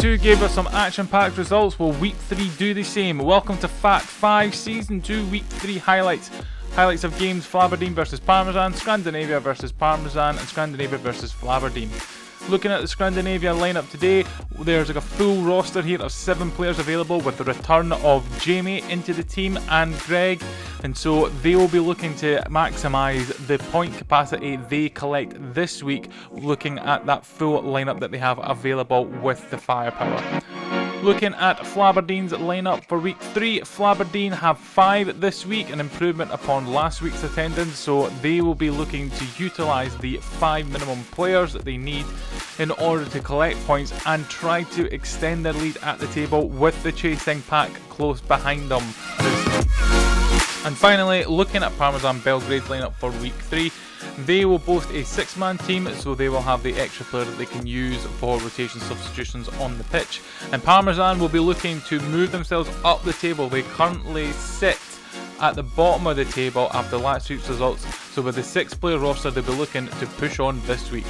2 gave us some action-packed results. Will Week 3 do the same? Welcome to Fact 5 Season 2 Week 3 highlights. Highlights of games: Flaberdeen versus Parmesan, Scrandinavia versus Parmesan, and Scrandinavia versus Flaberdeen. Looking at the Scrandinavia lineup today, there's like a full roster here of 7 players available, with the return of Jamie into the team and Greg, and so they will be looking to maximise the point capacity they collect this week, looking at that full lineup that they have available with the firepower. Looking at Flaberdeen's lineup for Week 3, Flaberdeen have 5 this week, an improvement upon last week's attendance, so they will be looking to utilise the 5 minimum players that they need in order to collect points and try to extend their lead at the table with the chasing pack close behind them this week. And finally, looking at Parmesan Belgrade's lineup for Week 3, they will boast a 6-man team, so they will have the extra player that they can use for rotation substitutions on the pitch. And Parmesan will be looking to move themselves up the table. They currently sit at the bottom of the table after last week's results, so with the 6-player roster they'll be looking to push on this week.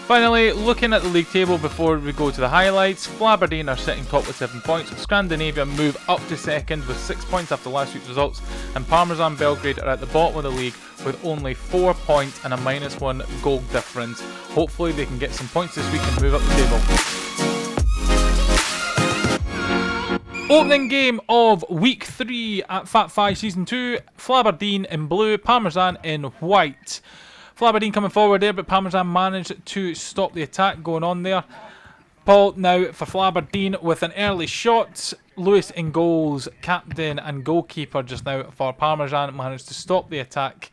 Finally, looking at the league table before we go to the highlights, Flaberdeen are sitting top with 7 points, Scrandinavia move up to second with 6 points after last week's results, and Parmesan Belgrade are at the bottom of the league with only 4 points and a -1 goal difference. Hopefully they can get some points this week and move up the table. Opening game of Week 3 at Fat 5 Season 2, Flaberdeen in blue, Parmesan in white. Flaberdeen coming forward there, but Parmesan managed to stop the attack going on there. Paul now for Flaberdeen with an early shot. Lewis in goals, captain and goalkeeper just now for Parmesan, managed to stop the attack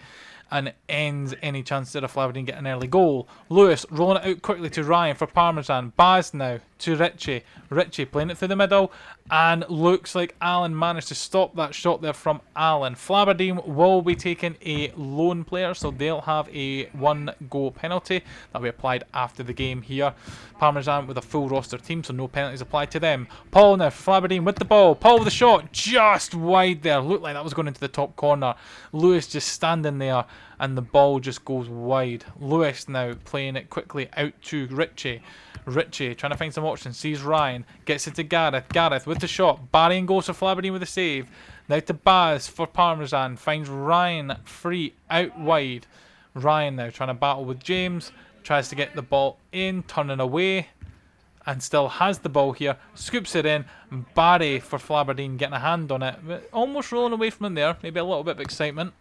and ends any chance that a Flaberdeen get an early goal. Lewis rolling it out quickly to Ryan for Parmesan. Baz now to Richie. Richie playing it through the middle, and looks like Alan managed to stop that shot there from Alan. Flaberdeen will be taking a lone player, so they'll have a 1-goal penalty that'll be applied after the game here. Parmesan with a full roster team, so no penalties applied to them. Paul now for Flaberdeen with the ball. Paul with the shot, just wide there. Looked like that was going into the top corner. Lewis just standing there, and the ball just goes wide. Lewis now playing it quickly out to Richie. Richie trying to find some options, sees Ryan, gets it to Gareth. Gareth with the shot, Barry and goes for Flaberdeen with a save. Now to Baz for Parmesan, finds Ryan free out wide. Ryan now trying to battle with James, tries to get the ball in, turning away, and still has the ball here, scoops it in. Barry for Flaberdeen getting a hand on it, but almost rolling away from him there, maybe a little bit of excitement.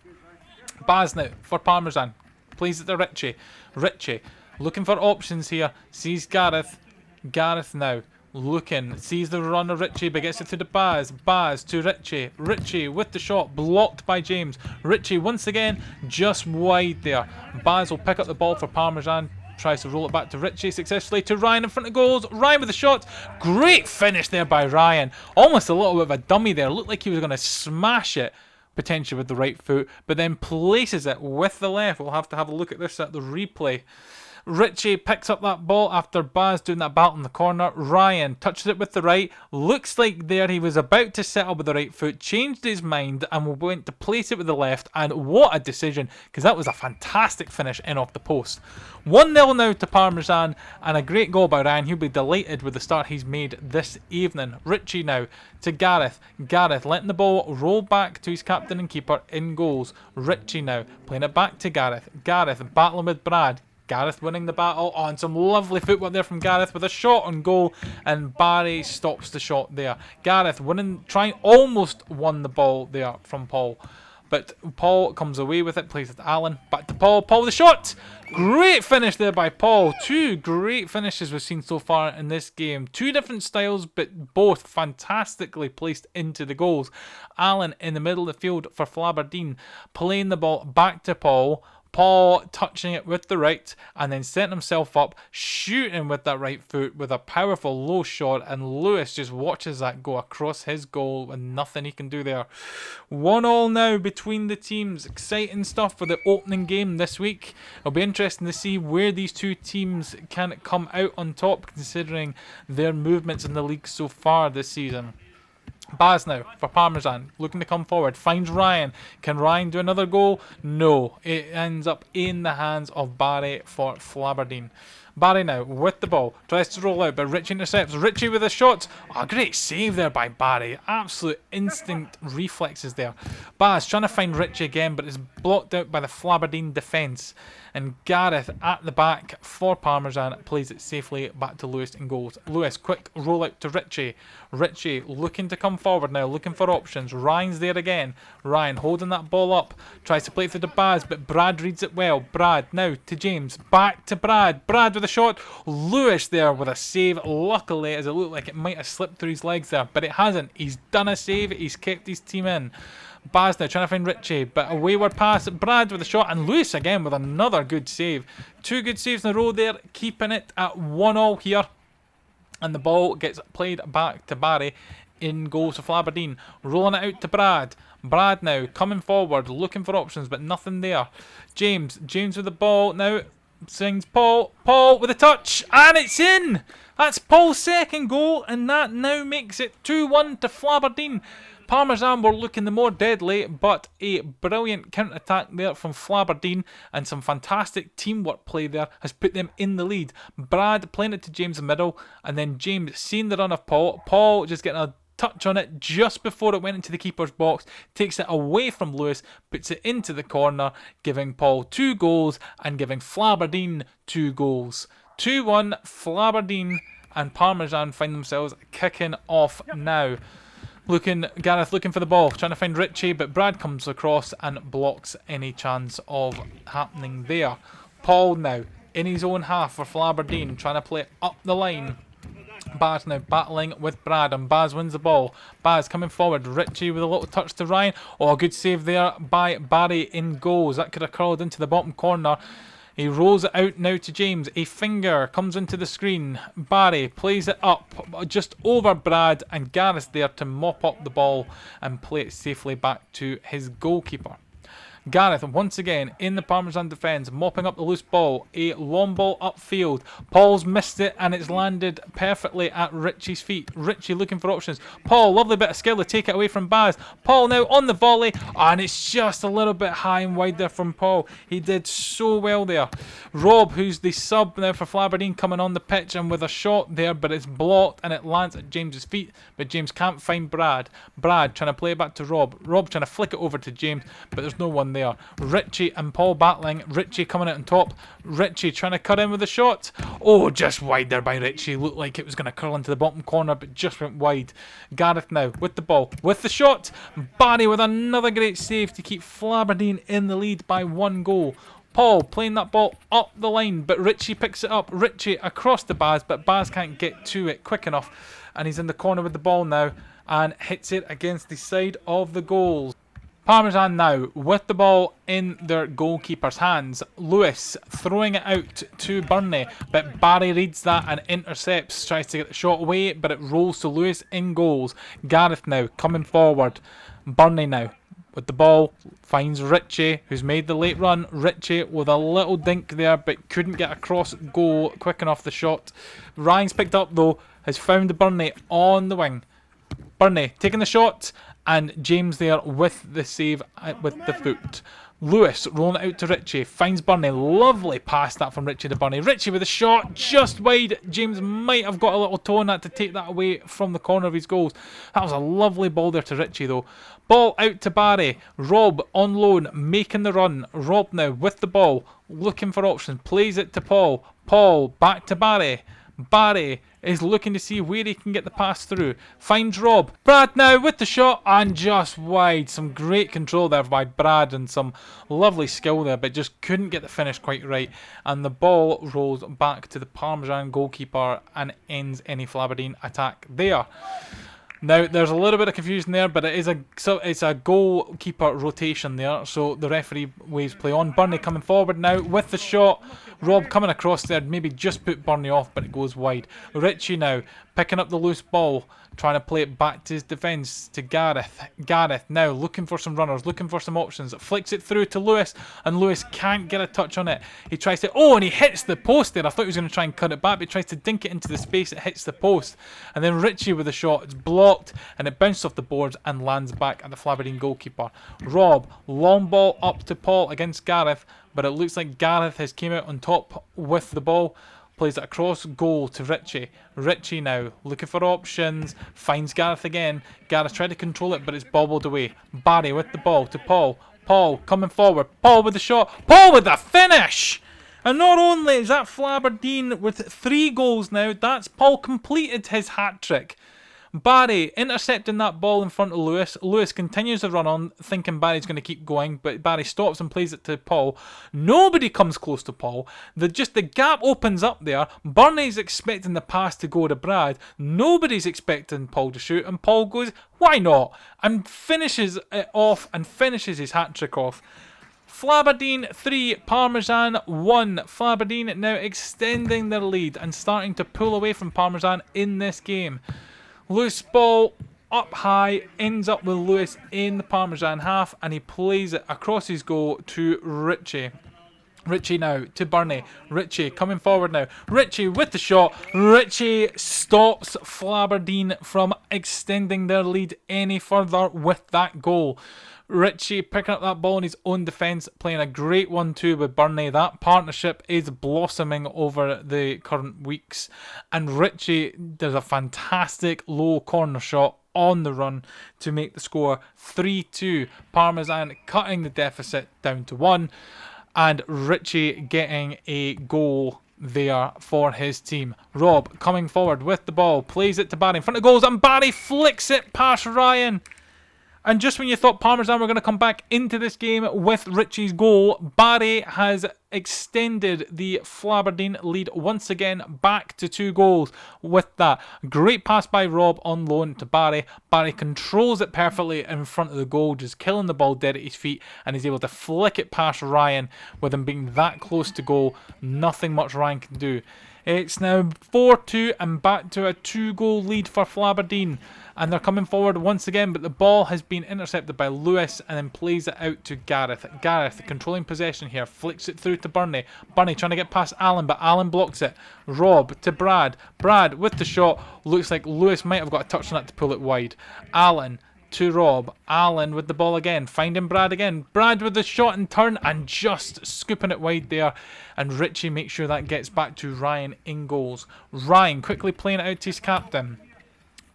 Baz now for Parmesan, plays it to Richie. Richie looking for options here, sees Gareth. Gareth now looking, sees the run of Richie, but gets it to the Baz. Baz to Richie. Richie with the shot, blocked by James. Richie once again, just wide there. Baz will pick up the ball for Parmesan, tries to roll it back to Richie successfully, to Ryan in front of goals. Ryan with the shot, great finish there by Ryan. Almost a little bit of a dummy there, looked like he was going to smash it potentially with the right foot, but then places it with the left. We'll have to have a look at this at the replay. Richie picks up that ball after Baz doing that battle in the corner. Ryan touches it with the right. Looks like there he was about to settle with the right foot, changed his mind and went to place it with the left. And what a decision, because that was a fantastic finish in off the post. 1-0 now to Parmesan, and a great goal by Ryan. He'll be delighted with the start he's made this evening. Richie now to Gareth. Gareth letting the ball roll back to his captain and keeper in goals. Richie now playing it back to Gareth. Gareth battling with Brad. Gareth winning the battle on some lovely footwork there from Gareth with a shot on goal, and Barry stops the shot there. Gareth almost won the ball there from Paul, but Paul comes away with it, plays it to Alan, back to Paul. Paul with the shot, great finish there by Paul. 2 great finishes we've seen so far in this game. 2 different styles, but both fantastically placed into the goals. Alan in the middle of the field for Flaberdeen, playing the ball back to Paul. Paul touching it with the right and then setting himself up, shooting with that right foot with a powerful low shot, and Lewis just watches that go across his goal and nothing he can do there. 1-1 now between the teams. Exciting stuff for the opening game this week. It'll be interesting to see where these 2 teams can come out on top, considering their movements in the league so far this season. Baz now for Parmesan, looking to come forward, finds Ryan. Can Ryan do another goal? No, it ends up in the hands of Barry for Flaberdeen. Barry now with the ball. Tries to roll out, but Richie intercepts. Richie with a shot. Oh, great save there by Barry. Absolute instinct reflexes there. Baz trying to find Richie again, but it's blocked out by the Flaberdeen defence. And Gareth at the back for Parmesan plays it safely back to Lewis in goals. Lewis, quick roll out to Richie. Richie looking to come forward now, looking for options. Ryan's there again. Ryan holding that ball up. Tries to play through to Baz, but Brad reads it well. Brad now to James. Back to Brad. Brad with a shot. Lewis there with a save. Luckily, as it looked like it might have slipped through his legs there, but it hasn't. He's done a save. He's kept his team in. Baz now trying to find Richie, but a wayward pass. Brad with a shot, and Lewis again with another good save. 2 good saves in a row there, keeping it at 1-1 here. And the ball gets played back to Barry in goals to Flaberdeen. Rolling it out to Brad. Brad now coming forward, looking for options, but nothing there. James with the ball now. Sings Paul. Paul with a touch, and it's in! That's Paul's second goal, and that now makes it 2-1 to Flaberdeen. Parmesan were looking the more deadly, but a brilliant counter-attack there from Flaberdeen and some fantastic teamwork play there has put them in the lead. Brad playing it to James in the middle, and then James seeing the run of Paul. Paul just getting a touch on it just before it went into the keeper's box, takes it away from Lewis, puts it into the corner, giving Paul 2 goals and giving Flaberdeen 2 goals. 2-1 Flaberdeen, and Parmesan find themselves kicking off now. Gareth looking for the ball, trying to find Richie, but Brad comes across and blocks any chance of happening there. Paul now in his own half for Flaberdeen, trying to play it up the line. Baz now battling with Brad, and Baz wins the ball. Baz coming forward. Richie with a little touch to Ryan. Oh, a good save there by Barry in goals. That could have curled into the bottom corner. He rolls it out now to James. A finger comes into the screen. Barry plays it up just over Brad, and Gareth there to mop up the ball and play it safely back to his goalkeeper. Gareth once again in the Parmesan defence, mopping up the loose ball. A long ball upfield. Paul's missed it, and it's landed perfectly at Richie's feet. Richie looking for options. Paul, lovely bit of skill to take it away from Baz. Paul now on the volley, and it's just a little bit high and wide there from Paul. He did so well there. Rob, who's the sub now for Flaberdeen, coming on the pitch and with a shot there, but it's blocked and it lands at James's feet, but James can't find Brad. Brad trying to play it back to Rob. Rob trying to flick it over to James, but there's no one there. Richie and Paul battling. Richie coming out on top. Richie trying to cut in with a shot. Oh, just wide there by Richie. Looked like it was going to curl into the bottom corner, but just went wide. Gareth now with the ball, with the shot. Barry with another great save to keep Flaberdeen in the lead by 1 goal. Paul playing that ball up the line, but Richie picks it up. Richie across to Baz, but Baz can't get to it quick enough, and he's in the corner with the ball now and hits it against the side of the goals. Parmesan now with the ball in their goalkeeper's hands. Lewis throwing it out to Burnley, but Barry reads that and intercepts, tries to get the shot away, but it rolls to Lewis in goals. Gareth now coming forward. Burnley now with the ball, finds Richie, who's made the late run. Richie with a little dink there, but couldn't get across goal quick enough the shot. Ryan's picked up though, has found Burnley on the wing. Burnley taking the shot, and James there with the save with the foot. Lewis rolling it out to Richie, finds Burnley. Lovely pass that from Richie to Burnley. Richie with a shot just wide. James might have got a little toe on that to take that away from the corner of his goals. That was a lovely ball there to Richie though. Ball out to Barry. Rob on loan, making the run. Rob now with the ball, looking for options. Plays it to Paul. Paul back to Barry. Barry is looking to see where he can get the pass through. Finds Rob. Brad now with the shot, and just wide. Some great control there by Brad and some lovely skill there, but just couldn't get the finish quite right. And the ball rolls back to the Parmesan goalkeeper and ends any Flaberdeen attack there. Now, there's a little bit of confusion there, but it's a goalkeeper rotation there, so the referee waves play on. Burnley coming forward now with the shot. Rob coming across there, maybe just put Burnley off, but it goes wide. Richie now picking up the loose ball, trying to play it back to his defence, to Gareth. Gareth now looking for some runners, looking for some options. Flicks it through to Lewis, and Lewis can't get a touch on it. He tries to, and he hits the post there. I thought he was going to try and cut it back, but he tries to dink it into the space. It hits the post. And then Richie with a shot. It's blocked, and it bounced off the boards and lands back at the Flaberdeen goalkeeper. Rob, long ball up to Paul against Gareth, but it looks like Gareth has came out on top with the ball. plays it across goal to Richie. Richie now looking for options, finds Gareth again. Gareth tried to control it, but it's bobbled away. Barry with the ball to Paul. Paul coming forward. Paul with the shot. Paul with the finish! And not only is that Flaberdeen with 3 goals now, that's Paul completed his hat-trick. Barry intercepting that ball in front of Lewis. Lewis continues to run on, thinking Barry's going to keep going, but Barry stops and plays it to Paul. Nobody comes close to Paul. The gap opens up there. Burney's expecting the pass to go to Brad. Nobody's expecting Paul to shoot, and Paul goes, why not? And finishes it off and finishes his hat-trick off. Flaberdeen 3, Parmesan 1. Flaberdeen now extending their lead and starting to pull away from Parmesan in this game. Loose ball up high, ends up with Lewis in the Parmesan half, and he plays it across his goal to Richie. Richie now to Burney. Richie coming forward now. Richie with the shot. Richie stops Flaberdeen from extending their lead any further with that goal. Richie picking up that ball in his own defence, playing a great 1-2 with Burney. That partnership is blossoming over the current weeks. And Richie does a fantastic low corner shot on the run to make the score 3-2. Parmesan cutting the deficit down to 1. And Richie getting a goal there for his team. Rob coming forward with the ball, plays it to Barry in front of goals, and Barry flicks it past Ryan. And just when you thought Parmesan were going to come back into this game with Richie's goal, Barry has extended the Flaberdeen lead once again back to 2 goals with that. Great pass by Rob on loan to Barry. Barry controls it perfectly in front of the goal, just killing the ball dead at his feet, and is able to flick it past Ryan with him being that close to goal. Nothing much Ryan can do. It's now 4-2 and back to a 2-goal lead for Flaberdeen. And they're coming forward once again, but the ball has been intercepted by Lewis and then plays it out to Gareth. Gareth controlling possession here, flicks it through to Burney. Burney trying to get past Alan, but Alan blocks it. Rob to Brad. Brad with the shot. Looks like Lewis might have got a touch on that to pull it wide. Alan to Rob. Alan with the ball again, finding Brad again. Brad with the shot and turn and just scooping it wide there. And Richie makes sure that gets back to Ryan in goals. Ryan quickly playing it out to his captain.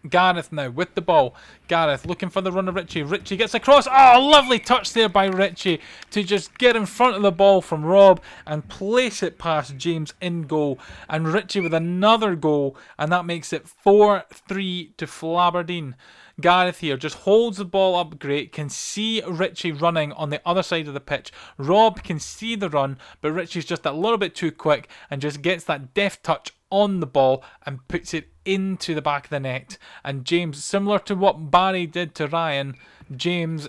Gareth now with the ball. Gareth looking for the run of Richie. Richie gets across. Oh, lovely touch there by Richie to just get in front of the ball from Rob and place it past James in goal. And Richie with another goal, and that makes it 4-3 to Flaberdeen. Gareth here just holds the ball up great, can see Richie running on the other side of the pitch. Rob can see the run, but Richie's just a little bit too quick and just gets that deft touch on the ball and puts it into the back of the net. And James, similar to what Barry did to Ryan, James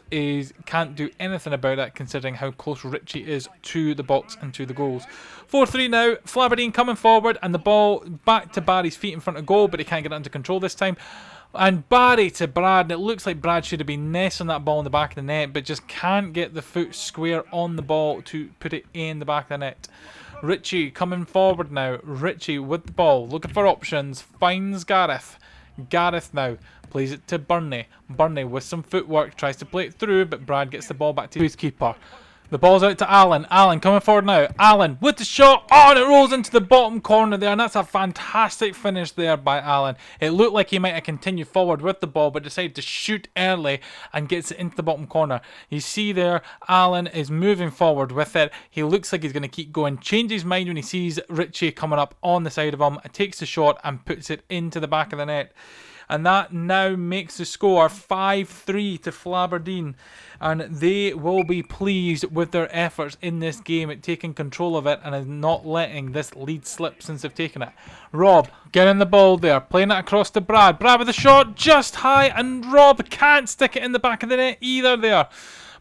can't do anything about it considering how close Richie is to the box and to the goals. 4-3 now, Flaberdeen coming forward and the ball back to Barry's feet in front of goal, but he can't get it under control this time. And Barry to Brad, and it looks like Brad should have been nestling that ball in the back of the net, but just can't get the foot square on the ball to put it in the back of the net. Richie coming forward now. Richie with the ball, looking for options, finds Gareth. Gareth now plays it to Burney. Burney with some footwork, tries to play it through, but Brad gets the ball back to his keeper. The ball's out to Alan. Alan coming forward now. Alan with the shot. Oh, and it rolls into the bottom corner there. And that's a fantastic finish there by Alan. It looked like he might have continued forward with the ball, but decided to shoot early and gets it into the bottom corner. You see there, Alan is moving forward with it. He looks like he's going to keep going. Changes his mind when he sees Richie coming up on the side of him. Takes the shot and puts it into the back of the net. And that now makes the score 5-3 to Flaberdeen. And they will be pleased with their efforts in this game at taking control of it and not letting this lead slip since they've taken it. Rob getting the ball there, playing it across to Brad. Brad with a shot just high, and Rob can't stick it in the back of the net either there.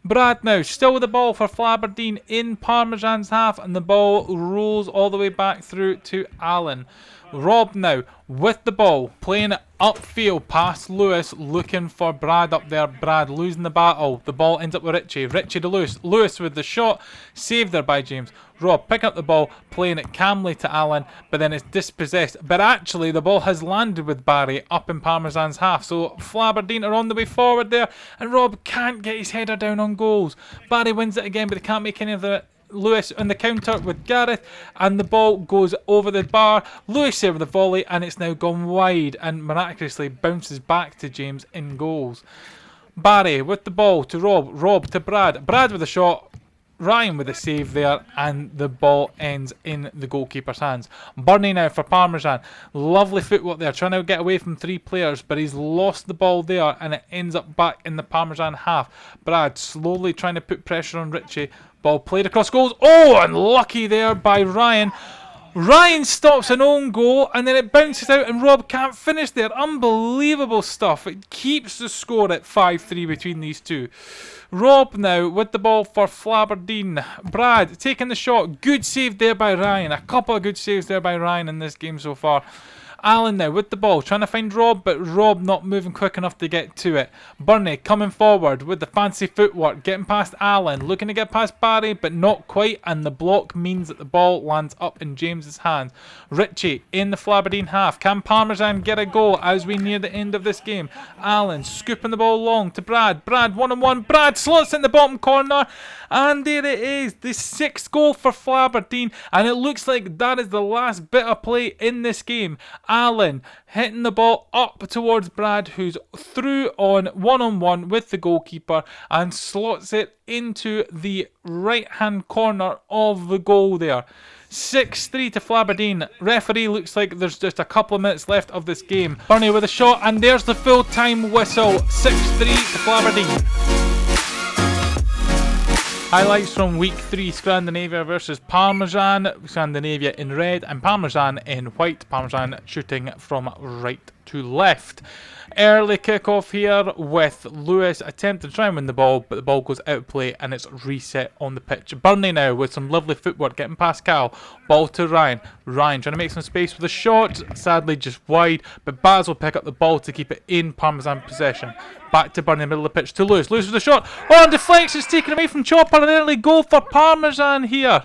Brad now still with the ball for Flaberdeen in Parmesan's half, and the ball rolls all the way back through to Alan. Rob now with the ball, playing it upfield past Lewis, looking for Brad up there. Brad losing the battle. The ball ends up with Richie. Richie to Lewis. Lewis with the shot, saved there by James. Rob picking up the ball, playing it calmly to Alan, but then it's dispossessed. But actually, the ball has landed with Barry up in Parmesan's half. So Flaberdeen are on the way forward there, and Rob can't get his header down on goals. Barry wins it again, but they can't make any of the Lewis on the counter with Gareth, and the ball goes over the bar. Lewis there with the volley, and it's now gone wide and miraculously bounces back to James in goals. Barry with the ball to Rob, Rob to Brad, Brad with a shot, Ryan with a save there, and the ball ends in the goalkeeper's hands. Burney now for Parmesan. Lovely footwork there, trying to get away from 3 players, but he's lost the ball there, and it ends up back in the Parmesan half. Brad slowly trying to put pressure on Richie. Ball played across goals. Oh, unlucky there by Ryan. Ryan stops an own goal, and then it bounces out, and Rob can't finish there. Unbelievable stuff. It keeps the score at 5-3 between these two. Rob now with the ball for Flaberdeen. Brad taking the shot. Good save there by Ryan. A couple of good saves there by Ryan in this game so far. Alan now with the ball, trying to find Rob, but Rob not moving quick enough to get to it. Burney coming forward with the fancy footwork, getting past Alan, looking to get past Barry, but not quite, and the block means that the ball lands up in James's hands. Richie in the Flaberdeen half. Can Parmesan get a goal as we near the end of this game? Alan scooping the ball long to Brad. Brad 1-on-1. Brad slots in the bottom corner, and there it is. The 6th goal for Flaberdeen, and it looks like that is the last bit of play in this game. Alan hitting the ball up towards Brad, who's through on 1-on-1 with the goalkeeper and slots it into the right hand corner of the goal there. 6-3 to Flaberdeen. Referee looks like there's just a couple of minutes left of this game. Burney with a shot, and there's the full time whistle. 6-3 to Flaberdeen. Highlights from week 3, Scrandinavia versus Parmesan. Scrandinavia in red and Parmesan in white. Parmesan shooting from right to left. Early kickoff here with Lewis attempting to try and win the ball, but the ball goes out of play and it's reset on the pitch. Burney now with some lovely footwork, getting past Cal. Ball to Ryan. Ryan trying to make some space with a shot, sadly just wide, but Baz will pick up the ball to keep it in Parmesan possession. Back to Burney in the middle of the pitch to Lewis. Lewis with a shot. Oh, and deflection's taken away from Chopper. An early goal for Parmesan here.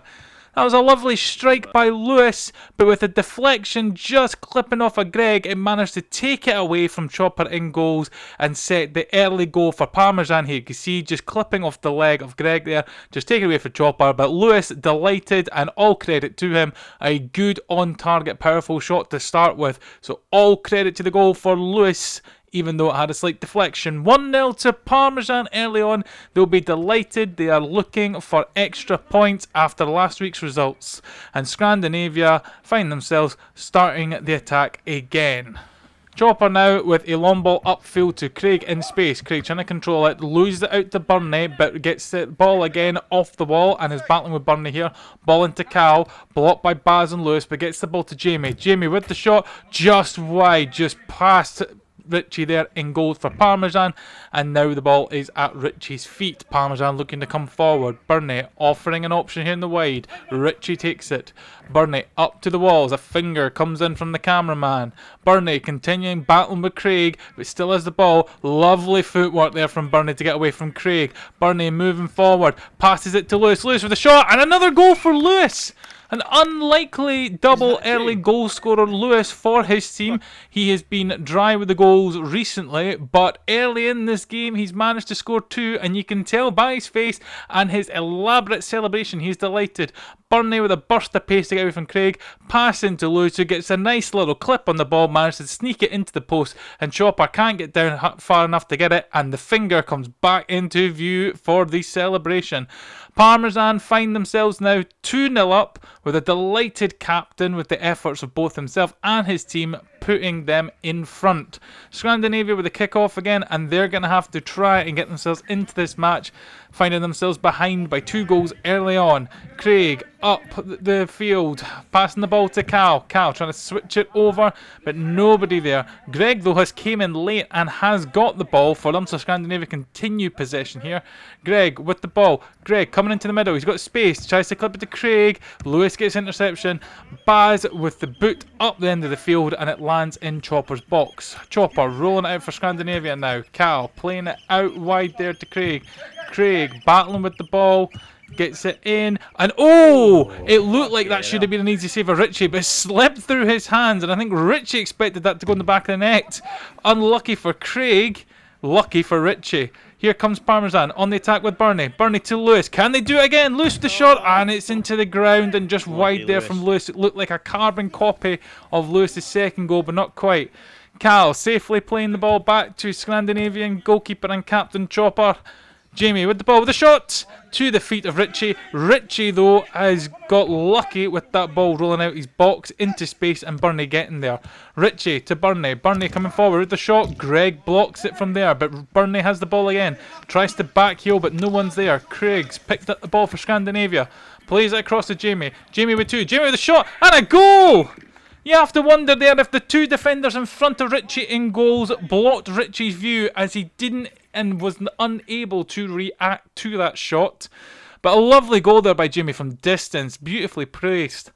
That was a lovely strike by Lewis, but with a deflection just clipping off of Greg, it managed to take it away from Chopper in goals and set the early goal for Parmesan here. You can see just clipping off the leg of Greg there, just taking away for Chopper, but Lewis delighted, and all credit to him. A good on-target powerful shot to start with, so all credit to the goal for Lewis, even though it had a slight deflection. 1-0 to Parmesan early on. They'll be delighted. They are looking for extra points after last week's results. And Scrandinavia find themselves starting the attack again. Chopper now with a long ball upfield to Craig in space. Craig trying to control it, loses it out to Burney, but gets the ball again off the wall and is battling with Burney here. Ball into Cal, blocked by Baz and Lewis, but gets the ball to Jamie. Jamie with the shot, just wide, just past Richie there in goal for Parmesan, and now the ball is at Richie's feet. Parmesan looking to come forward. Burney offering an option here in the wide. Richie takes it. Burney up to the walls. A finger comes in from the cameraman. Burney continuing battling with Craig, but still has the ball. Lovely footwork there from Burney to get away from Craig. Burney moving forward, passes it to Lewis. Lewis with a shot, and another goal for Lewis. An unlikely double early goal scorer, Lewis, for his team. He has been dry with the goals recently, but early in this game he's managed to score 2, and you can tell by his face and his elaborate celebration he's delighted. Burney with a burst of pace to get away from Craig, pass into Lewis, who gets a nice little clip on the ball, manages to sneak it into the post, and Chopper can't get down far enough to get it, and the finger comes back into view for the celebration. Parmesan find themselves now 2-0 up, with a delighted captain with the efforts of both himself and his team putting them in front. Scrandinavia with a kick-off again, and they're going to have to try and get themselves into this match, finding themselves behind by 2 goals early on. Craig up the field, passing the ball to Cal. Cal trying to switch it over, but nobody there. Greg, though, has came in late and has got the ball for them, so Scandinavia continue possession here. Greg with the ball. Greg coming into the middle. He's got space. Tries to clip it to Craig. Lewis gets interception. Baz with the boot up the end of the field, and it lands in Chopper's box. Chopper rolling it out for Scandinavia now. Cal playing it out wide there to Craig. Craig battling with the ball. Gets it in, and oh, it looked like that should have been an easy save for Richie, but it slipped through his hands, and I think Richie expected that to go in the back of the net. Unlucky for Craig, lucky for Richie. Here comes Parmesan on the attack with Bernie. Bernie to Lewis. Can they do it again? Lewis with the shot, and it's into the ground and just wide there from Lewis. It looked like a carbon copy of Lewis's second goal, but not quite. Cal safely playing the ball back to Scandinavian goalkeeper and captain Chopper. Jamie with the ball with a shot to the feet of Richie. Richie, though, has got lucky with that ball rolling out his box into space and Bernie getting there. Richie to Bernie. Bernie coming forward with the shot. Greg blocks it from there, but Bernie has the ball again. Tries to back heel, but no one's there. Craig's picked up the ball for Scandinavia. Plays it across to Jamie. Jamie with two. Jamie with a shot and a goal! You have to wonder there if the two defenders in front of Richie in goals blocked Richie's view as he didn't and was unable to react to that shot. But a lovely goal there by Jamie from distance, beautifully placed.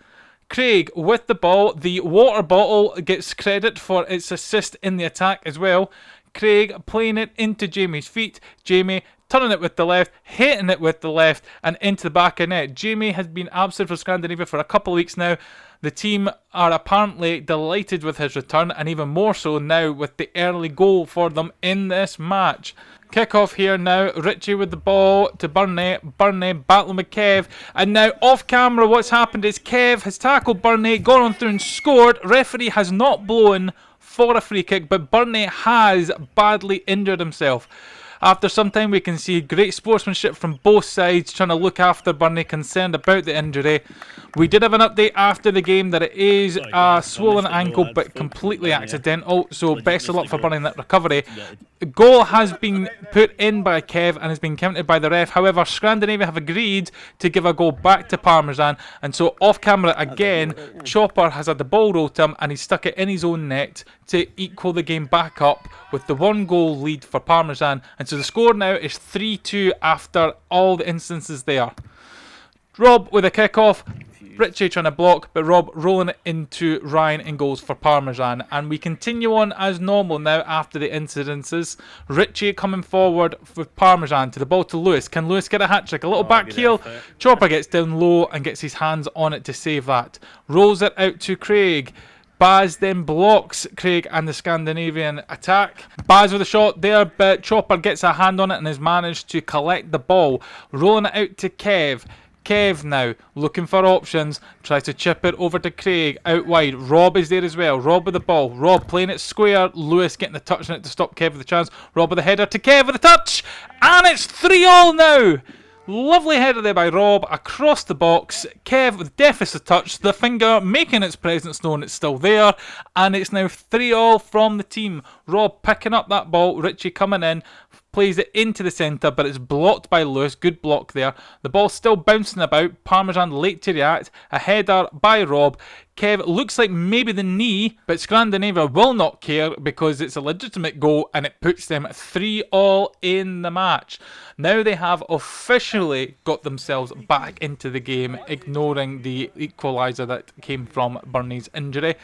Craig with the ball. The water bottle gets credit for its assist in the attack as well. Craig playing it into Jamie's feet. Jamie turning it with the left, hitting it with the left, and into the back of net. Jamie has been absent for Scandinavia for a couple of weeks now. The team are apparently delighted with his return, and even more so now with the early goal for them in this match. Kick-off here now. Richie with the ball to Bernie. Bernie battling with Kev. And now off camera what's happened is Kev has tackled Bernie, gone on through and scored. Referee has not blown for a free kick, but Bernie has badly injured himself. After some time we can see great sportsmanship from both sides trying to look after Bernie, concerned about the injury. We did have an update after the game that it is a swollen ankle but completely accidental, so best of luck for Bernie in that recovery. The goal has been put in by Kev and has been counted by the ref. However, Scrandinavia have agreed to give a goal back to Parmesan, and so off camera again, Chopper has had the ball rolled to him and he's stuck it in his own net to equal the game back up with the 1-goal lead for Parmesan. And so the score now is 3-2 after all the instances there. Rob with a kick-off. Richie trying to block, but Rob rolling it into Ryan in goals for Parmesan. And we continue on as normal now after the incidences. Richie coming forward with Parmesan to the ball to Lewis. Can Lewis get a hat-trick? A little back heel. Chopper gets down low and gets his hands on it to save that. Rolls it out to Craig. Baz then blocks Craig and the Scandinavian attack. Baz with a shot there, but Chopper gets a hand on it and has managed to collect the ball. Rolling it out to Kev. Kev now looking for options, tries to chip it over to Craig out wide. Rob is there as well. Rob with the ball. Rob playing it square. Lewis getting the touch on it to stop Kev with the chance. Rob with the header to Kev with the touch, and it's 3-3 now. Lovely header there by Rob across the box. Kev with deficit touch, the finger making its presence known. It's still there, and it's now 3-3 from the team. Rob picking up that ball. Richie coming in. Plays it into the centre, but it's blocked by Lewis. Good block there. The ball's still bouncing about. Parmesan late to react. A header by Rob. Kev looks like maybe the knee, but Scandinavia will not care because it's a legitimate goal and it puts them 3-3 in the match. Now they have officially got themselves back into the game, ignoring the equaliser that came from Bernie's injury.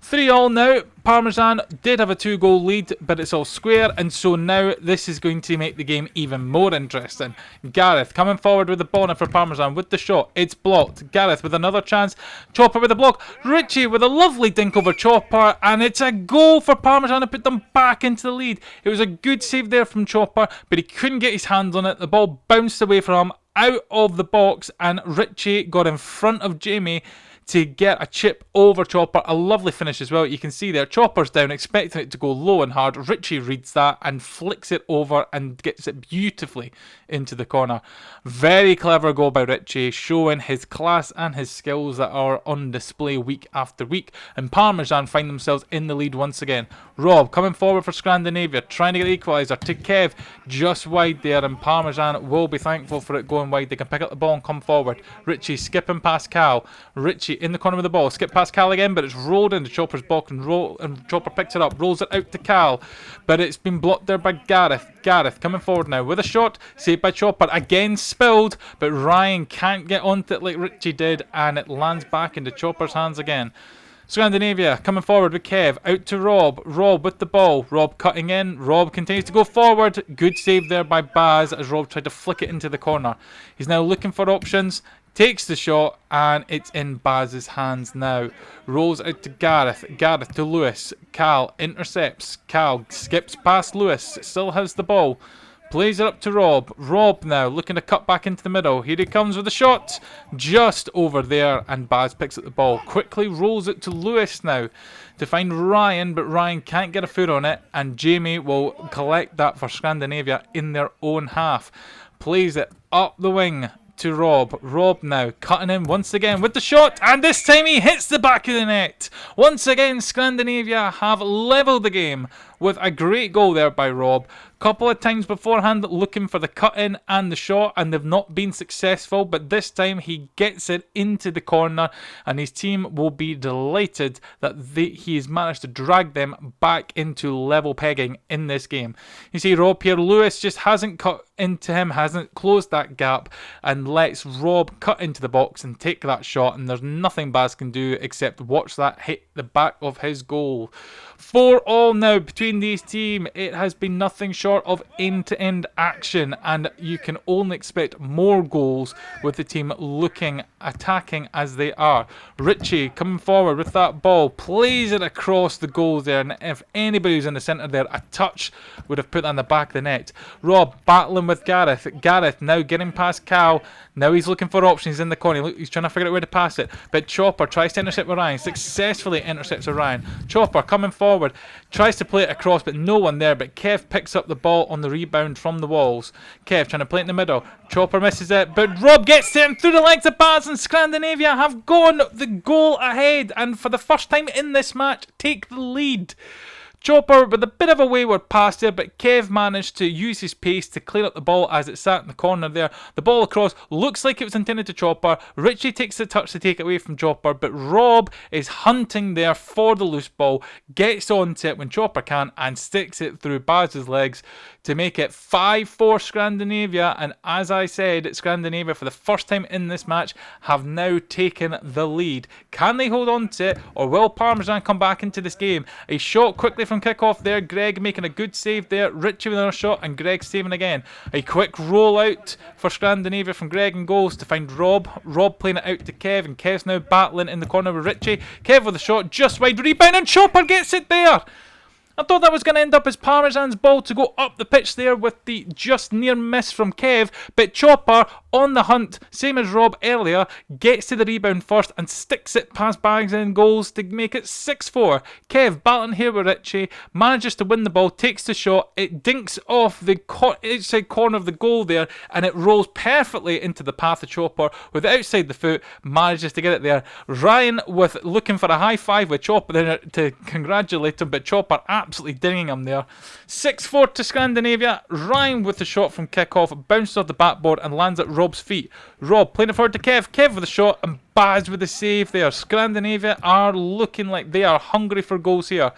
3-3 now. Parmesan did have a 2-goal lead, but it's all square, and so now this is going to make the game even more interesting. Gareth coming forward with the ball for Parmesan with the shot. It's blocked. Gareth with another chance. Chopper with the block. Richie with a lovely dink over Chopper, and it's a goal for Parmesan to put them back into the lead. It was a good save there from Chopper, but he couldn't get his hands on it. The ball bounced away from him out of the box, and Richie got in front of Jamie to get a chip over Chopper. A lovely finish as well. You can see there, Chopper's down, expecting it to go low and hard. Richie reads that and flicks it over and gets it beautifully into the corner. Very clever goal by Richie, showing his class and his skills that are on display week after week. And Parmesan find themselves in the lead once again. Rob coming forward for Scandinavia, trying to get the equaliser to Kev, just wide there, and Parmesan will be thankful for it going wide. They can pick up the ball and come forward. Richie skipping past Cal. Richie in the corner with the ball, skip past Cal again, but it's rolled into Chopper's box, and Chopper picks it up, rolls it out to Cal, but it's been blocked there by Gareth. Gareth coming forward now with a shot, saved by Chopper, again spilled, but Ryan can't get onto it like Richie did, and it lands back into Chopper's hands again. Scandinavia coming forward with Kev, out to Rob. Rob with the ball. Rob cutting in. Rob continues to go forward. Good save there by Baz as Rob tried to flick it into the corner. He's now looking for options. Takes the shot, and it's in Baz's hands now. Rolls out to Gareth. Gareth to Lewis. Cal intercepts. Cal skips past Lewis. Still has the ball. Plays it up to Rob. Rob now looking to cut back into the middle. Here he comes with a shot. Just over there. And Baz picks up the ball. Quickly rolls it to Lewis now to find Ryan. But Ryan can't get a foot on it. And Jamie will collect that for Scandinavia in their own half. Plays it up the wing to Rob. Rob now cutting in once again with the shot. And this time he hits the back of the net. Once again, Scandinavia have levelled the game with a great goal there by Rob. Couple of times beforehand looking for the cut-in and the shot, and they've not been successful, but this time he gets it into the corner, and his team will be delighted that he has managed to drag them back into level pegging in this game. You see Rob here, Lewis just hasn't cut into him, hasn't closed that gap, and lets Rob cut into the box and take that shot, and there's nothing Baz can do except watch that hit the back of his goal. 4-4 now between these teams. It has been nothing short of end-to-end action, and you can only expect more goals with the team attacking as they are. Richie coming forward with that ball, plays it across the goal there, and if anybody was in the centre there, a touch would have put that in the back of the net. Rob battling with Gareth. Gareth now getting past Cal. Now he's looking for options in the corner. He's trying to figure out where to pass it, but Chopper tries to intercept with Ryan, successfully intercepts with Ryan. Chopper coming forward, tries to play it across, but no one there, but Kev picks up the ball on the rebound from the walls. Kev trying to play it in the middle. Chopper misses it, but Rob gets it and through the legs of Baz, and Scandinavia have gone the goal ahead, and for the first time in this match, take the lead. Chopper with a bit of a wayward pass there, but Kev managed to use his pace to clear up the ball as it sat in the corner there. The ball across looks like it was intended to Chopper. Richie takes the touch to take it away from Chopper, but Rob is hunting there for the loose ball, gets onto it when Chopper can, and sticks it through Baz's legs to make it 5-4 Scandinavia. And as I said, Scandinavia for the first time in this match have now taken the lead. Can they hold on to it, or will Parmesan come back into this game? A shot quickly from kick-off there. Greg making a good save there. Richie with another shot, and Greg saving again. A quick roll out for Scandinavia from Greg and goals to find Rob. Rob playing it out to Kev, and Kev's now battling in the corner with Richie. Kev with a shot just wide, rebound, and Chopper gets it there. I thought that was going to end up as Parmesan's ball to go up the pitch there with the just near miss from Kev, but Chopper on the hunt, same as Rob earlier, gets to the rebound first and sticks it past bags and goals to make it 6-4. Kev battling here with Richie, manages to win the ball, takes the shot, it dinks off the outside corner of the goal there, and it rolls perfectly into the path of Chopper with outside the foot, manages to get it there. Ryan with looking for a high five with Chopper there to congratulate him, but Chopper absolutely dinging him there. 6-4 to Scandinavia. Ryan with the shot from kick-off, bounces off the backboard and lands at Rob's feet. Rob playing it forward to Kev. Kev with the shot, and Baz with the save there. Scandinavia are looking like they are hungry for goals here.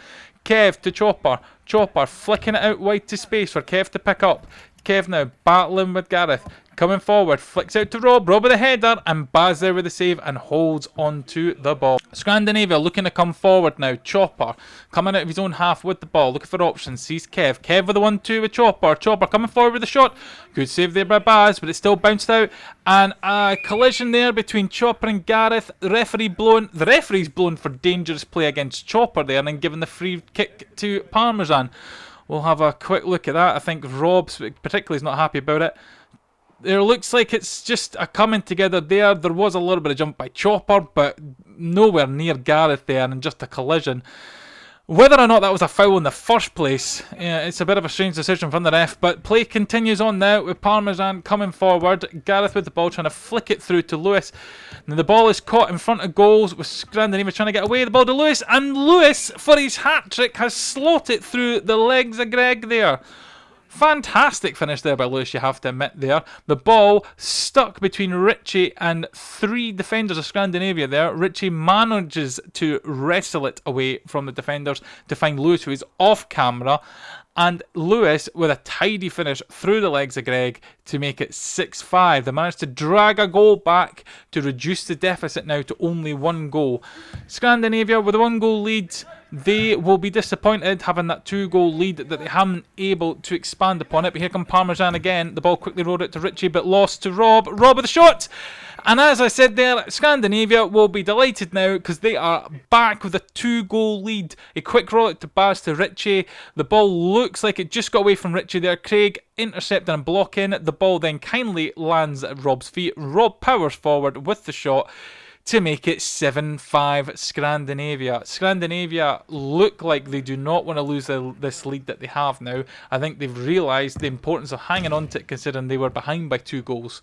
Kev to Chopper. Chopper flicking it out wide to space for Kev to pick up. Kev now battling with Gareth. Coming forward, flicks out to Rob. Rob with a header, and Baz there with the save and holds on to the ball. Scandinavia looking to come forward now. Chopper coming out of his own half with the ball, looking for options. Sees Kev. Kev with the 1-2 with Chopper. Chopper coming forward with a shot. Good save there by Baz, but it still bounced out. And a collision there between Chopper and Gareth. The referee's blown for dangerous play against Chopper there, and then giving the free kick to Parmesan. We'll have a quick look at that. I think Rob particularly is not happy about it. It looks like it's just a coming together there. There was a little bit of jump by Chopper, but nowhere near Gareth there, and just a collision. Whether or not that was a foul in the first place, it's a bit of a strange decision from the ref, but play continues on now with Parmesan coming forward. Gareth with the ball trying to flick it through to Lewis. And the ball is caught in front of goals with Scrandinavia trying to get away. The ball to Lewis, and Lewis, for his hat-trick, has slotted it through the legs of Greg there. Fantastic finish there by Lewis, you have to admit there. The ball stuck between Richie and 3 defenders of Scandinavia there. Richie manages to wrestle it away from the defenders to find Lewis, who is off camera. And Lewis with a tidy finish through the legs of Greg to make it 6-5. They managed to drag a goal back to reduce the deficit now to only 1 goal. Scandinavia with a 1-goal lead. They will be disappointed having that 2-goal lead that they haven't able to expand upon it. But here come Parmesan again. The ball quickly rolled out to Richie, but lost to Rob. Rob with a shot! And as I said there, Scandinavia will be delighted now because they are back with a 2-goal lead. A quick roll out to Baz to Richie. The ball looks like it just got away from Richie there. Craig intercepting and blocking. The ball then kindly lands at Rob's feet. Rob powers forward with the shot to make it 7-5 Scandinavia. Scandinavia look like they do not want to lose this lead that they have now. I think they've realised the importance of hanging on to it considering they were behind by 2 goals.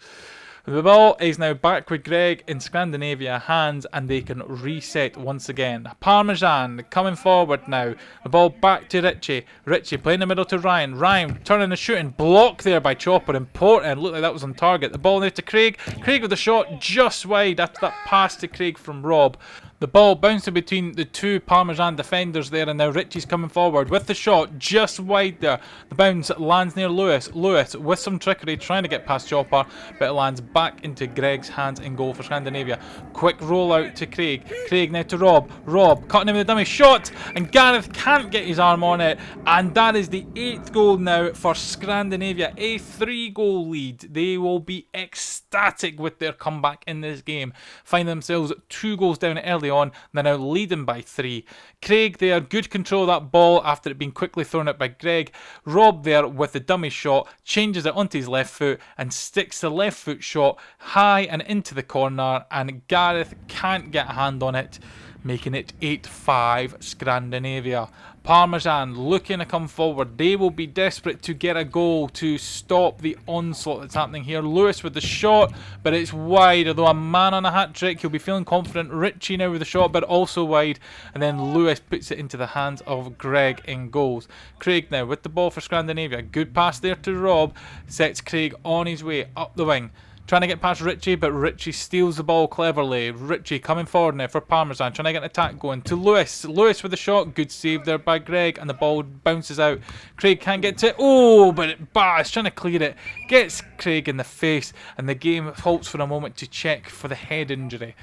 The ball is now back with Greg in Scandinavia hands and they can reset once again. Parmesan coming forward now. The ball back to Richie. Richie playing the middle to Ryan. Ryan turning and shooting. Block there by Chopper. Important. Looked like that was on target. The ball there to Craig. Craig with the shot just wide after that pass to Craig from Rob. The ball bouncing between the 2 Parmesan defenders there, and now Richie's coming forward with the shot just wide there. The bounce lands near Lewis. Lewis with some trickery trying to get past Chopper, but it lands back into Greg's hands in goal for Scandinavia. Quick roll out to Craig. Craig now to Rob. Rob cutting him with a dummy shot, and Gareth can't get his arm on it, and that is the 8th goal now for Scandinavia. A 3-goal lead. They will be ecstatic with their comeback in this game. Find themselves 2 goals down early on. They're now leading by 3. Craig there, good control of that ball after it being quickly thrown out by Greg. Rob there with the dummy shot, changes it onto his left foot and sticks the left foot shot high and into the corner, and Gareth can't get a hand on it, making it 8-5 Scandinavia. Parmesan looking to come forward. They will be desperate to get a goal to stop the onslaught that's happening here. Lewis with the shot, but it's wide. Although a man on a hat-trick, he'll be feeling confident. Richie now with the shot, but also wide. And then Lewis puts it into the hands of Greg in goals. Craig now with the ball for Scandinavia. Good pass there to Rob. Sets Craig on his way up the wing. Trying to get past Richie, but Richie steals the ball cleverly. Richie coming forward now for Parmesan, trying to get an attack going to Lewis. Lewis with the shot, good save there by Greg, and the ball bounces out. Craig can't get to it. Oh, but it's trying to clear it. Gets Craig in the face, and the game halts for a moment to check for the head injury.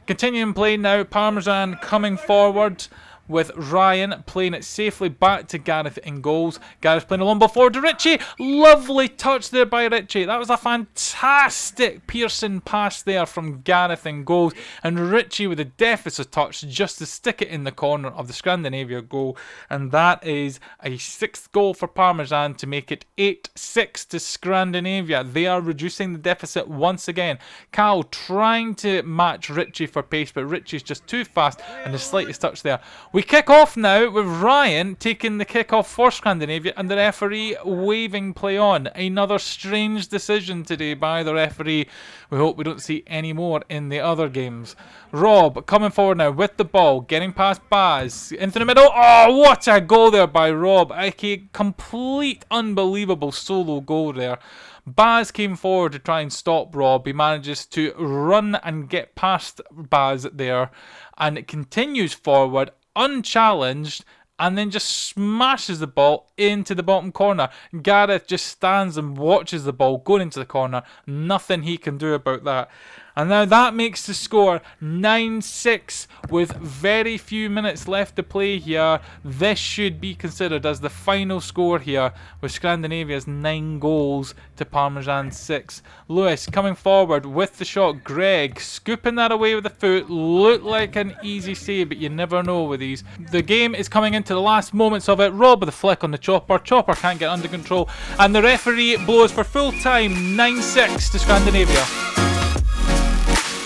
Continuing play now, Parmesan coming forward with Ryan playing it safely back to Gareth in goals. Gareth playing a long ball forward to Richie. Lovely touch there by Richie. That was a fantastic Pearson pass there from Gareth in goals. And Richie with a deficit touch just to stick it in the corner of the Scandinavia goal. And that is a 6th goal for Parmesan to make it 8-6 to Scandinavia. They are reducing the deficit once again. Cal trying to match Richie for pace, but Richie's just too fast and the slightest touch there. We kick off now with Ryan taking the kick off for Scandinavia and the referee waving play on. Another strange decision today by the referee. We hope we don't see any more in the other games. Rob coming forward now with the ball, getting past Baz into the middle. Oh, what a goal there by Rob. A complete unbelievable solo goal there. Baz came forward to try and stop Rob. He manages to run and get past Baz there, and it continues forward unchallenged, and then just smashes the ball into the bottom corner. Gareth just stands and watches the ball going into the corner. Nothing he can do about that. And now that makes the score 9-6 with very few minutes left to play here. This should be considered as the final score here, with Scandinavia's 9 goals to Parmesan 6. Lewis coming forward with the shot. Greg scooping that away with the foot. Looked like an easy save, but you never know with these. The game is coming into the last moments of it. Rob with a flick on the Chopper. Chopper can't get under control. And the referee blows for full time. 9-6 to Scandinavia.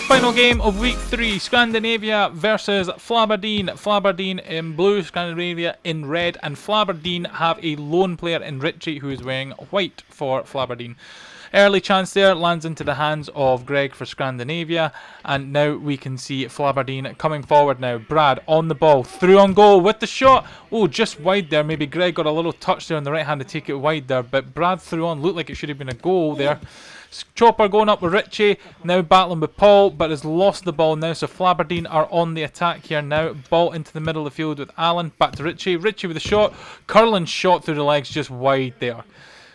Final game of week 3, Scandinavia versus Flaberdeen. Flaberdeen in blue, Scandinavia in red, and Flaberdeen have a lone player in Richie who is wearing white for Flaberdeen. Early chance there lands into the hands of Greg for Scandinavia, and now we can see Flaberdeen coming forward now. Brad on the ball, through on goal with the shot. Oh, just wide there. Maybe Greg got a little touch there on the right hand to take it wide there, but Brad threw on. Looked like it should have been a goal there. Chopper going up with Richie, now battling with Paul, but has lost the ball now, so Flaberdeen are on the attack here now. Ball into the middle of the field with Alan, back to Richie. Richie with a shot, curling shot through the legs, just wide there.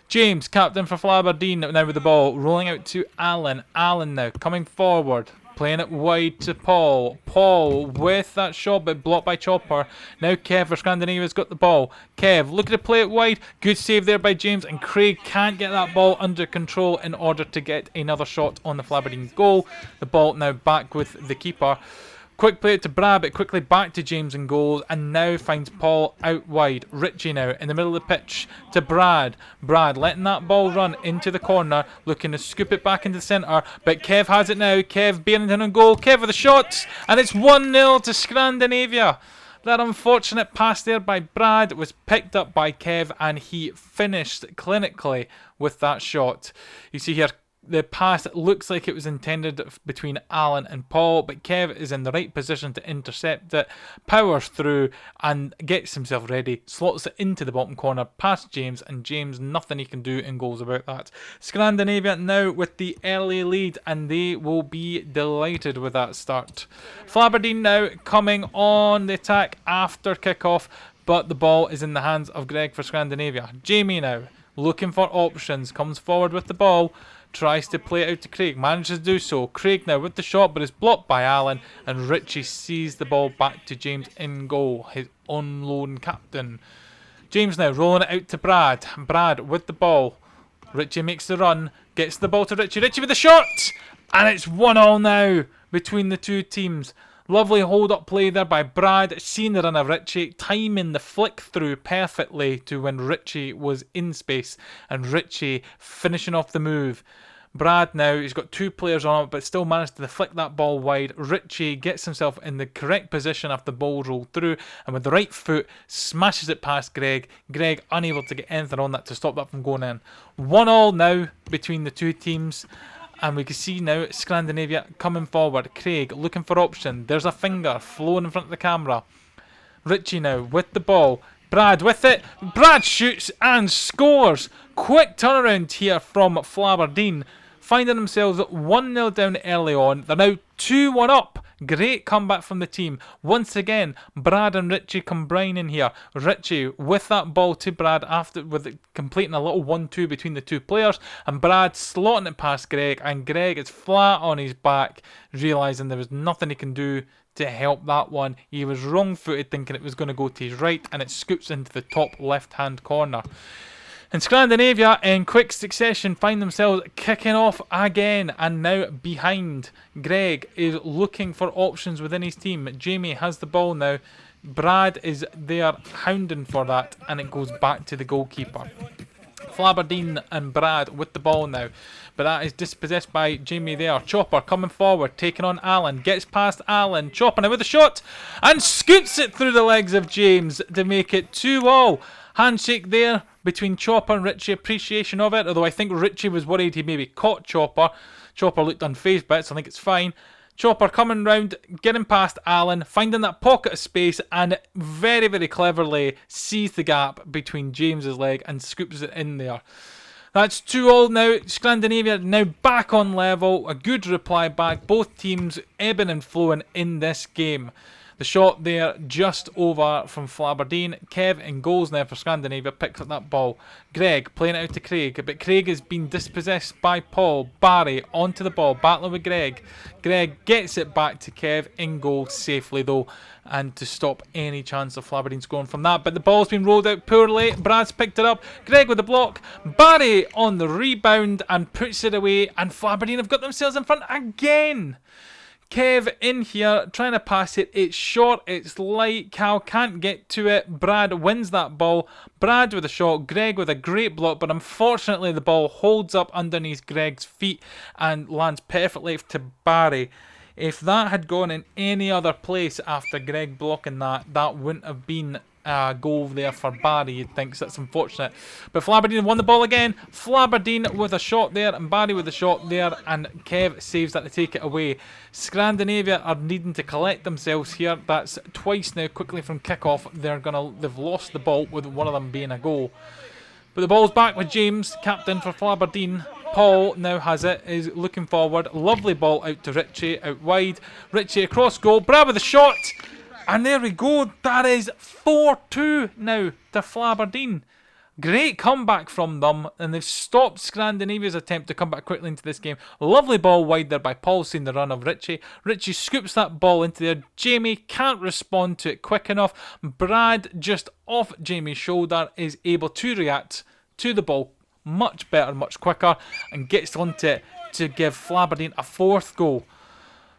James, captain for Flaberdeen, now with the ball, rolling out to Alan. Alan now coming forward, playing it wide to Paul. Paul with that shot, but blocked by Chopper. Now Kev for Scandinavia's got the ball. Kev looking to play it wide. Good save there by James, and Craig can't get that ball under control in order to get another shot on the Flaberdeen goal. The ball now back with the keeper. Quick play to Brad, but quickly back to James in goal, and now finds Paul out wide. Richie now in the middle of the pitch to Brad. Brad letting that ball run into the corner, looking to scoop it back into the centre, but Kev has it now. Kev Barrington on goal. Kev with the shots, and it's 1-0 to Scrandinavia. That unfortunate pass there by Brad was picked up by Kev, and he finished clinically with that shot. You see here, the pass looks like it was intended between Alan and Paul, but Kev is in the right position to intercept it, powers through and gets himself ready, slots it into the bottom corner past James, and James, nothing he can do in goals about that. Scandinavia now with the early lead, and they will be delighted with that start. Flaberdeen now coming on the attack after kick-off, but the ball is in the hands of Greg for Scandinavia. Jamie now looking for options, comes forward with the ball, tries to play it out to Craig, manages to do so. Craig now with the shot, but is blocked by Allen, and Richie sees the ball back to James in goal, his on loan captain. James now rolling it out to Brad. Brad with the ball. Richie makes the run, gets the ball to Richie. Richie with the shot, and it's 1-1 now between the two teams. Lovely hold-up play there by Brad, seeing the run of Richie, timing the flick through perfectly to when Richie was in space, and Richie finishing off the move. Brad now, he's got two players on it, but still managed to flick that ball wide. Richie gets himself in the correct position after the ball rolled through, and with the right foot, smashes it past Greg. Greg unable to get anything on that to stop that from going in. 1-1 now between the two teams. And we can see now Scandinavia coming forward. Craig looking for option. There's a finger flowing in front of the camera. Richie now with the ball. Brad with it. Brad shoots and scores. Quick turnaround here from Flaberdeen. Finding themselves 1-0 down early on. They're now 2-1 up. Great comeback from the team. Once again, Brad and Richie combining here. Richie with that ball to Brad after completing a little 1-2 between the two players, and Brad slotting it past Greg, and Greg is flat on his back, realising there was nothing he can do to help that one. He was wrong-footed, thinking it was going to go to his right, and it scoops into the top left-hand corner. And Scandinavia, in quick succession, find themselves kicking off again, and now behind. Greg is looking for options within his team. Jamie has the ball now. Brad is there hounding for that, and it goes back to the goalkeeper. Flaberdeen and Brad with the ball now, but that is dispossessed by Jamie there. Chopper coming forward, taking on Allen, gets past Allen. Chopper now with a shot, and scoots it through the legs of James to make it 2-2. Handshake there between Chopper and Richie, appreciation of it, although I think Richie was worried he maybe caught Chopper. Chopper looked unfazed by it, so I think it's fine. Chopper coming round, getting past Allen, finding that pocket of space, and very, very cleverly sees the gap between James's leg and scoops it in there. That's 2-2 now. Scandinavia now back on level. A good reply back. Both teams ebbing and flowing in this game. The shot there just over from Flaberdeen. Kev in goals now for Scandinavia, picks up that ball. Greg playing it out to Craig, but Craig has been dispossessed by Paul. Barry onto the ball, battling with Greg. Greg gets it back to Kev in goal safely though, and to stop any chance of Flaberdeen scoring from that. But the ball's been rolled out poorly. Brad's picked it up. Greg with the block. Barry on the rebound and puts it away, and Flaberdeen have got themselves in front again. Kev in here, trying to pass it. It's short, it's light. Cal can't get to it. Brad wins that ball. Brad with a shot. Greg with a great block, but unfortunately the ball holds up underneath Greg's feet and lands perfectly to Barry. If that had gone in any other place after Greg blocking that, that wouldn't have been a goal there for Barry, you'd think, so that's unfortunate. But Flaberdeen won the ball again. Flaberdeen with a shot there, and Barry with a shot there, and Kev saves that to take it away. Scandinavia are needing to collect themselves here. That's twice now quickly from kick-off. They've lost the ball, with one of them being a goal. But the ball's back with James, captain for Flaberdeen. Paul now has it, is looking forward. Lovely ball out to Richie, out wide. Richie across goal. Brad with a shot. And there we go. That is 4-2 now to Flaberdeen. Great comeback from them, and they've stopped Scandinavia's attempt to come back quickly into this game. Lovely ball wide there by Paul, seeing the run of Richie. Richie scoops that ball into there. Jamie can't respond to it quick enough. Brad, just off Jamie's shoulder, is able to react to the ball much better, much quicker, and gets onto it to give Flaberdeen a 4th goal.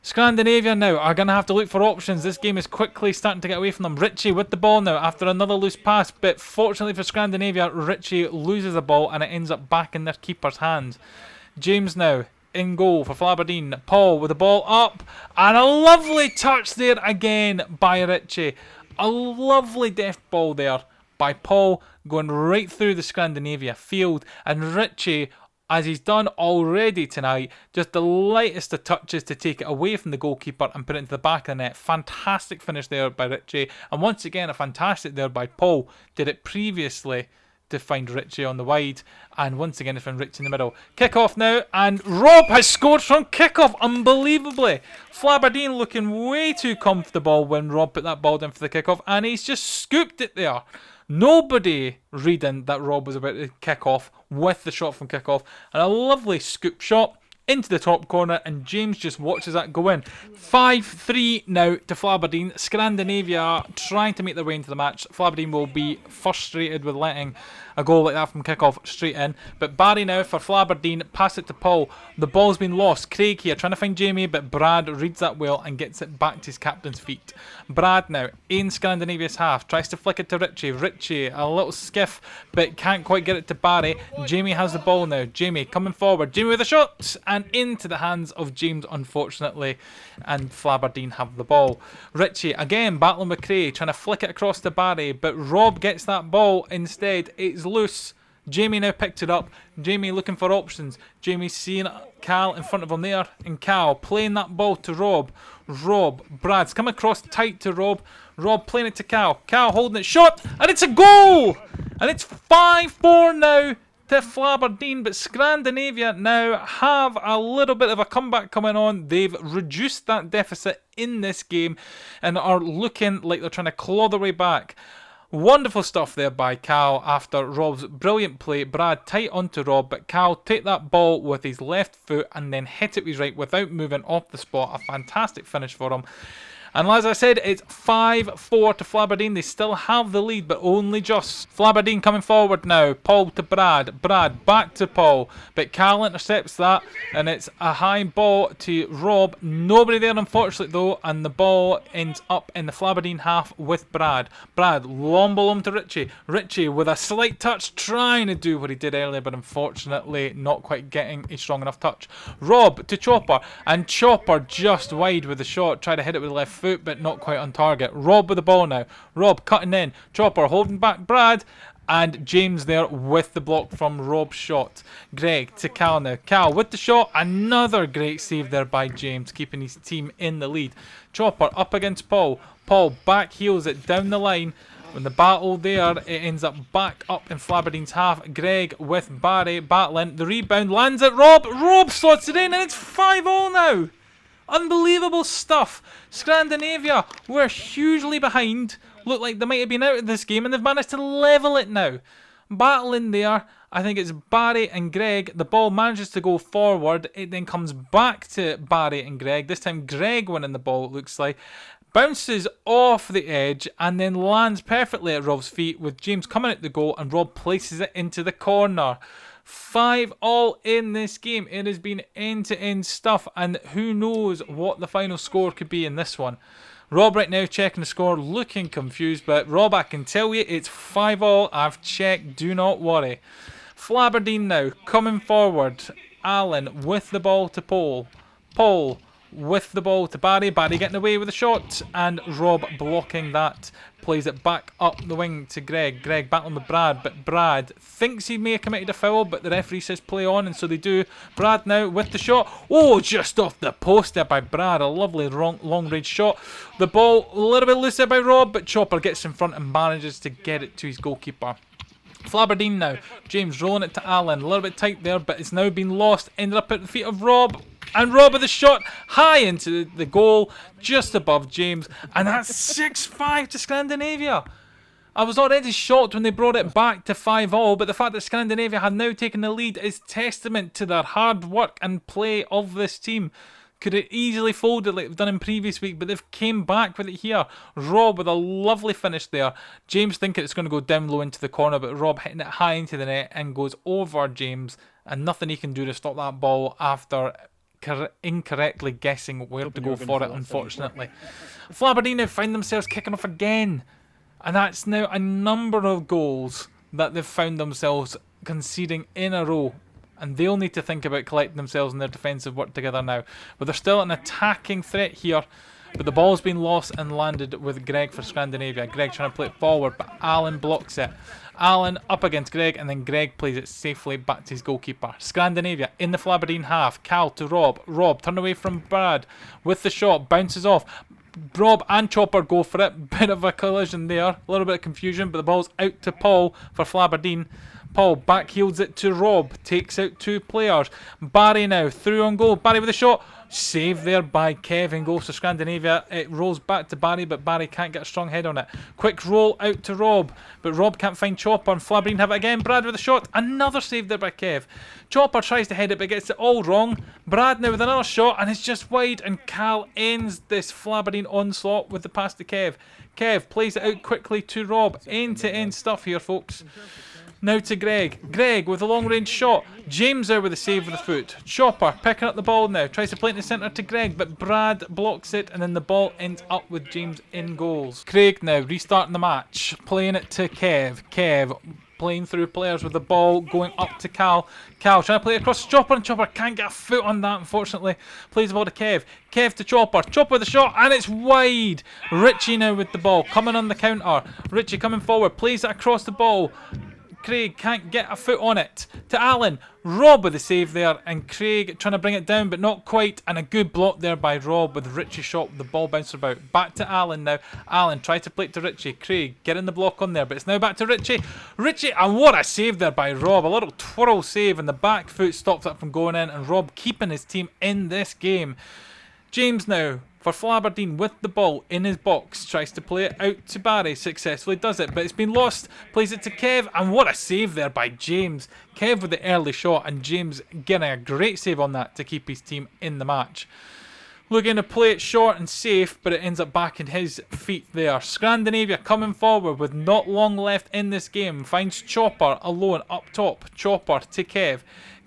Scandinavia now are going to have to look for options. This game is quickly starting to get away from them. Richie with the ball now after another loose pass, but fortunately for Scandinavia, Richie loses the ball and it ends up back in their keeper's hands. James now in goal for Flaberdeen. Paul with the ball up, and a lovely touch there again by Richie. A lovely deft ball there by Paul, going right through the Scandinavia field, and Richie, as he's done already tonight, just the lightest of touches to take it away from the goalkeeper and put it into the back of the net. Fantastic finish there by Richie, and once again a fantastic there by Paul. Did it previously to find Richie on the wide, and once again to find Richie in the middle. Kick-off now, and Rob has scored from kick-off, unbelievably. Flaberdeen looking way too comfortable when Rob put that ball down for the kick-off, and he's just scooped it there. Nobody reading that Rob was about to kick off with the shot from kick-off, and a lovely scoop shot into the top corner, and James just watches that go in. 5-3 now to Flaberdeen. Scandinavia trying to make their way into the match. Flaberdeen will be frustrated with letting a goal like that from kick-off straight in. But Barry now for Flaberdeen, pass it to Paul. The ball's been lost. Craig here trying to find Jamie, but Brad reads that well and gets it back to his captain's feet. Brad now in Scandinavia's half, tries to flick it to Richie. Richie, a little skiff, but can't quite get it to Barry. Jamie has the ball now. Jamie coming forward. Jamie with a shot, and into the hands of James, unfortunately, and Flaberdeen have the ball. Richie again battling with Cray, trying to flick it across to Barry, but Rob gets that ball instead. It's loose. Jamie now picked it up. Jamie looking for options. Jamie seeing Cal in front of him there, and Cal playing that ball to Rob. Brad's come across tight to Rob. Rob playing it to Cal. Cal holding it, shot, and it's a goal! And it's 5-4 now to Flaberdeen, but Scandinavia now have a little bit of a comeback coming on. They've reduced that deficit in this game and are looking like they're trying to claw their way back. Wonderful stuff there by Cal after Rob's brilliant play. Brad tight onto Rob, but Cal take that ball with his left foot and then hit it with his right without moving off the spot. A fantastic finish for him. And as I said, it's 5-4 to Flaberdeen. They still have the lead, but only just. Flaberdeen coming forward now. Paul to Brad. Brad back to Paul. But Cal intercepts that, and it's a high ball to Rob. Nobody there, unfortunately, though, and the ball ends up in the Flaberdeen half with Brad. Brad, long ball on to Richie. Richie with a slight touch, trying to do what he did earlier, but unfortunately not quite getting a strong enough touch. Rob to Chopper, and Chopper just wide with the shot. Tried to hit it with the left foot, but not quite on target. Rob with the ball now. Rob cutting in. Chopper holding back Brad, and James there with the block from Rob's shot. Greg to Cal now. Cal with the shot. Another great save there by James, keeping his team in the lead. Chopper up against Paul. Paul back heels it down the line. When the battle there, it ends up back up in Flaberdeen's half. Greg with Barry battling. The rebound lands at Rob. Rob slots it in, and it's 5-0 now. Unbelievable stuff. Scandinavia were hugely behind. Looked like they might have been out of this game, and they've managed to level it now. Battling there, I think it's Barry and Greg. The ball manages to go forward. It then comes back to Barry and Greg. This time Greg winning the ball, it looks like. Bounces off the edge and then lands perfectly at Rob's feet, with James coming at the goal, and Rob places it into the corner. 5-5 in this game. It has been end-to-end stuff, and who knows what the final score could be in this one. Rob right now checking the score, looking confused, but Rob, I can tell you it's 5-5. I've checked, do not worry. Flaberdeen now coming forward. Allen with the ball to Paul. Paul with the ball to Barry. Barry getting away with a shot, and Rob blocking that. Plays it back up the wing to Greg. Greg battling with Brad, but Brad thinks he may have committed a foul, but the referee says play on, and so they do. Brad now with the shot. Oh, just off the post there by Brad. A lovely long range shot. The ball a little bit loose there by Rob, but Chopper gets in front and manages to get it to his goalkeeper. Flaberdeen now. James rolling it to Allen. A little bit tight there, but it's now been lost. Ended up at the feet of Rob. And Rob with the shot high into the goal, just above James. And that's 6-5 to Scandinavia. I was already shocked when they brought it back to 5-all, but the fact that Scandinavia had now taken the lead is testament to their hard work and play of this team. Could have easily folded like they've done in previous week, but they've came back with it here. Rob with a lovely finish there. James thinking it's going to go down low into the corner, but Rob hitting it high into the net and goes over James, and nothing he can do to stop that ball after incorrectly guessing where to go for it, unfortunately. Flaberdeen now find themselves kicking off again, and that's now a number of goals that they've found themselves conceding in a row. And they'll need to think about collecting themselves and their defensive work together now. But they're still an attacking threat here. But the ball's been lost and landed with Greg for Scandinavia. Greg trying to play it forward, but Alan blocks it. Alan up against Greg, and then Greg plays it safely back to his goalkeeper. Scandinavia in the Flaberdeen half. Cal to Rob. Rob turned away from Brad with the shot. Bounces off. Rob and Chopper go for it. Bit of a collision there. A little bit of confusion, but the ball's out to Paul for Flaberdeen. Paul backheels it to Rob, takes out 2 players. Barry now through on goal. Barry with a shot. Saved there by Kevin. Goes to Scandinavia. It rolls back to Barry, but Barry can't get a strong head on it. Quick roll out to Rob, but Rob can't find Chopper, and Flaberdeen have it again. Brad with a shot. Another save there by Kev. Chopper tries to head it, but gets it all wrong. Brad now with another shot, and it's just wide, and Cal ends this Flaberdeen onslaught with the pass to Kev. Kev plays it out quickly to Rob. End-to-end stuff here, folks. Now to Greg. Greg with a long range shot. James there with a save with the foot. Chopper picking up the ball now. Tries to play it in the centre to Greg, but Brad blocks it, and then the ball ends up with James in goals. Craig now restarting the match. Playing it to Kev. Kev playing through players with the ball, going up to Cal. Cal trying to play it across to Chopper, and Chopper can't get a foot on that, unfortunately. Plays the ball to Kev. Kev to Chopper. Chopper with a shot, and it's wide. Richie now with the ball, coming on the counter. Richie coming forward, plays it across the ball. Craig can't get a foot on it. To Alan. Rob with the save there, and Craig trying to bring it down, but not quite. And a good block there by Rob with Richie shot with the ball bouncing about. Back to Alan now. Alan tried to play it to Richie. Craig getting the block on there, but it's now back to Richie. Richie, and what a save there by Rob. A little twirl save, and the back foot stops it from going in, and Rob keeping his team in this game. James now for Flaberdeen with the ball in his box. Tries to play it out to Barry. Successfully does it, but it's been lost. Plays it to Kev, and what a save there by James. Kev with the early shot, and James getting a great save on that to keep his team in the match. Looking to play it short and safe, but it ends up back in his feet there. Scandinavia coming forward with not long left in this game. Finds Chopper alone up top. Chopper to Kev.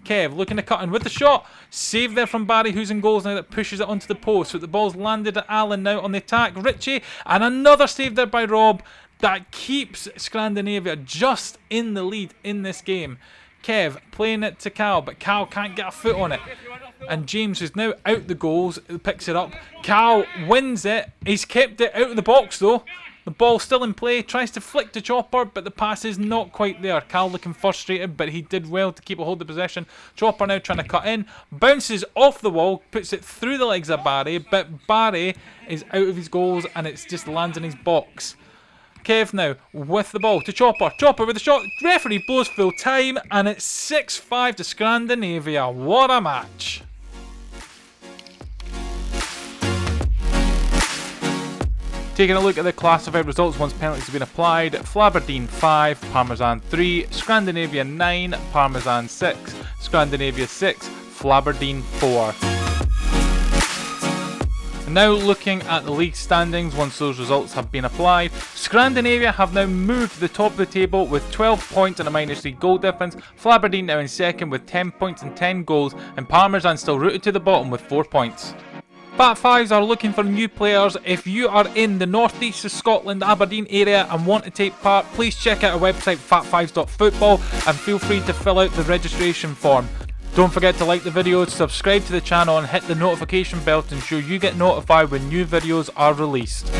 Kev looking to cut in with the shot. Save there from Barry, who's in goals now, that pushes it onto the post. But the ball's landed at Alan now on the attack. Richie, and another save there by Rob. That keeps Scandinavia just in the lead in this game. Kev playing it to Cal, but Cal can't get a foot on it. And James is now out the goals, picks it up. Cal wins it. He's kept it out of the box though. The ball still in play, tries to flick to Chopper, but the pass is not quite there. Cal looking frustrated, but he did well to keep a hold of possession. Chopper now trying to cut in, bounces off the wall, puts it through the legs of Barry, but Barry is out of his goals and it's just lands in his box. Kev now with the ball to Chopper. Chopper with the shot. Referee blows full time, and it's 6-5 to Scandinavia. What a match. Taking a look at the classified results once penalties have been applied. Flaberdeen 5, Parmesan 3, Scrandinavia 9, Parmesan 6, Scrandinavia 6, Flaberdeen 4. Now looking at the league standings once those results have been applied. Scrandinavia have now moved to the top of the table with 12 points and a -3 goal difference. Flaberdeen now in second with 10 points and 10 goals, and Parmesan still rooted to the bottom with 4 points. Fat Fives are looking for new players. If you are in the northeast of Scotland, Aberdeen area and want to take part, please check out our website fatfives.football and feel free to fill out the registration form. Don't forget to like the video, subscribe to the channel and hit the notification bell to ensure you get notified when new videos are released.